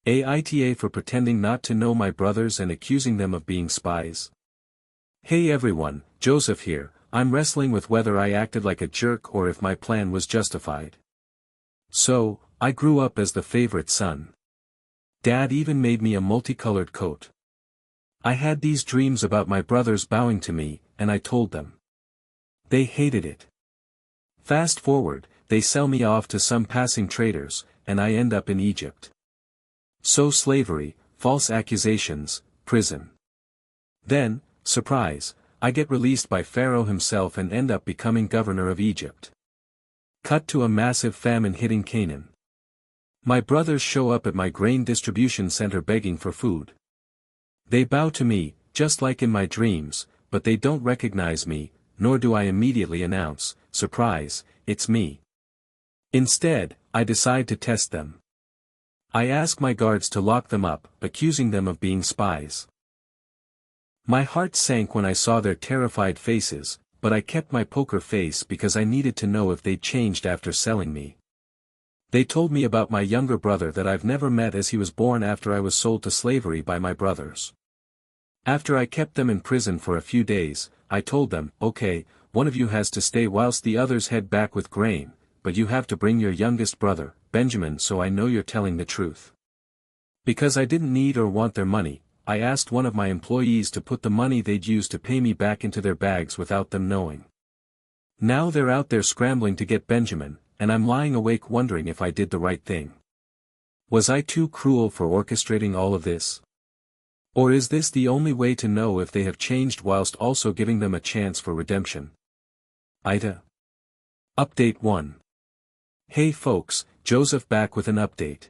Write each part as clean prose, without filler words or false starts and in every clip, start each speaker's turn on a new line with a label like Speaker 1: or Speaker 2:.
Speaker 1: AITA for pretending not to know my brothers and accusing them of being spies. Hey everyone, Joseph here. I'm wrestling with whether I acted like a jerk or if my plan was justified. So, I grew up as the favorite son. Dad even made me a multicolored coat. I had these dreams about my brothers bowing to me, and I told them. They hated it. Fast forward, they sell me off to some passing traders, and I end up in Egypt. So slavery, false accusations, prison. Then, surprise, I get released by Pharaoh himself and end up becoming governor of Egypt. Cut to a massive famine hitting Canaan. My brothers show up at my grain distribution center begging for food. They bow to me, just like in my dreams, but they don't recognize me, nor do I immediately announce, surprise, it's me. Instead, I decide to test them. I ask my guards to lock them up, accusing them of being spies. My heart sank when I saw their terrified faces, but I kept my poker face because I needed to know if they'd changed after selling me. They told me about my younger brother that I've never met as he was born after I was sold to slavery by my brothers. After I kept them in prison for a few days, I told them, okay, one of you has to stay whilst the others head back with grain, but you have to bring your youngest brother, Benjamin, so I know you're telling the truth. Because I didn't need or want their money, I asked one of my employees to put the money they'd use to pay me back into their bags without them knowing. Now they're out there scrambling to get Benjamin, and I'm lying awake wondering if I did the right thing. Was I too cruel for orchestrating all of this? Or is this the only way to know if they have changed whilst also giving them a chance for redemption? AITA. Update 1. Hey folks, Joseph back with an update.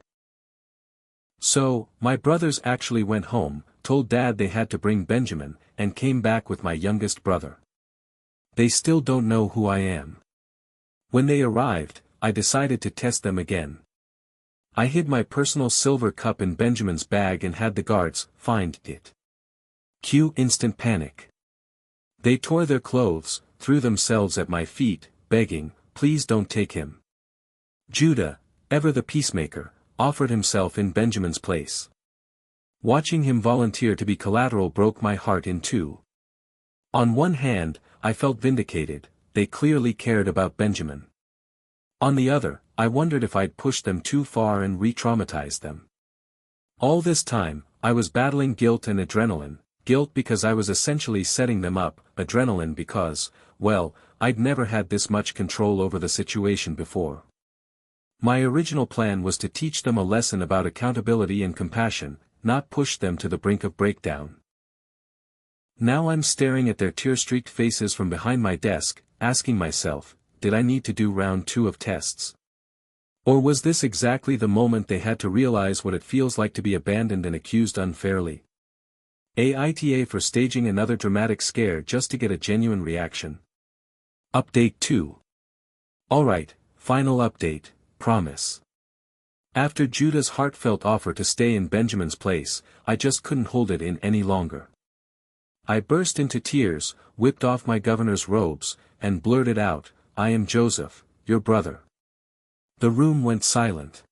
Speaker 1: So, my brothers actually went home, told Dad they had to bring Benjamin, and came back with my youngest brother. They still don't know who I am. When they arrived, I decided to test them again. I hid my personal silver cup in Benjamin's bag and had the guards find it. Cue instant panic. They tore their clothes, threw themselves at my feet, begging, please don't take him. Judah, ever the peacemaker, offered himself in Benjamin's place. Watching him volunteer to be collateral broke my heart in two. On one hand, I felt vindicated, they clearly cared about Benjamin. On the other, I wondered if I'd pushed them too far and re-traumatized them. All this time, I was battling guilt and adrenaline, guilt because I was essentially setting them up, adrenaline because, well, I'd never had this much control over the situation before. My original plan was to teach them a lesson about accountability and compassion, not push them to the brink of breakdown. Now I'm staring at their tear-streaked faces from behind my desk, asking myself, did I need to do round 2 of tests? Or was this exactly the moment they had to realize what it feels like to be abandoned and accused unfairly? AITA for staging another dramatic scare just to get a genuine reaction. Update 2. Alright, final update. Promise. After Judah's heartfelt offer to stay in Benjamin's place, I just couldn't hold it in any longer. I burst into tears, whipped off my governor's robes, and blurted out, I am Joseph, your brother. The room went silent.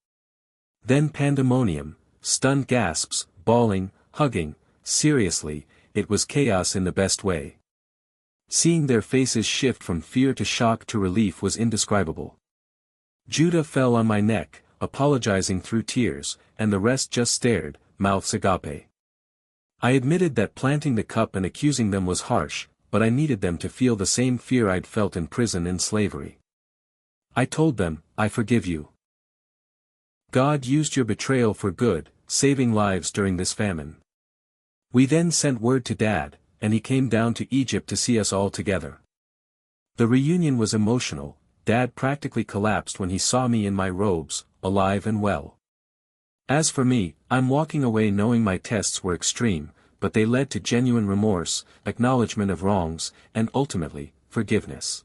Speaker 1: Then pandemonium, stunned gasps, bawling, hugging, seriously, it was chaos in the best way. Seeing their faces shift from fear to shock to relief was indescribable. Judah fell on my neck, apologizing through tears, and the rest just stared, mouths agape. I admitted that planting the cup and accusing them was harsh, but I needed them to feel the same fear I'd felt in prison and slavery. I told them, I forgive you. God used your betrayal for good, saving lives during this famine. We then sent word to Dad, and he came down to Egypt to see us all together. The reunion was emotional. Dad practically collapsed when he saw me in my robes, alive and well. As for me, I'm walking away knowing my tests were extreme, but they led to genuine remorse, acknowledgement of wrongs, and ultimately, forgiveness.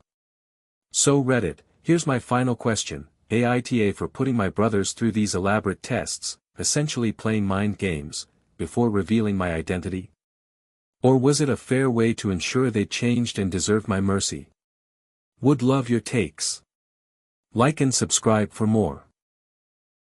Speaker 1: So Reddit, here's my final question, AITA for putting my brothers through these elaborate tests, essentially playing mind games, before revealing my identity? Or was it a fair way to ensure they changed and deserved my mercy? Would love your takes. Like and subscribe for more.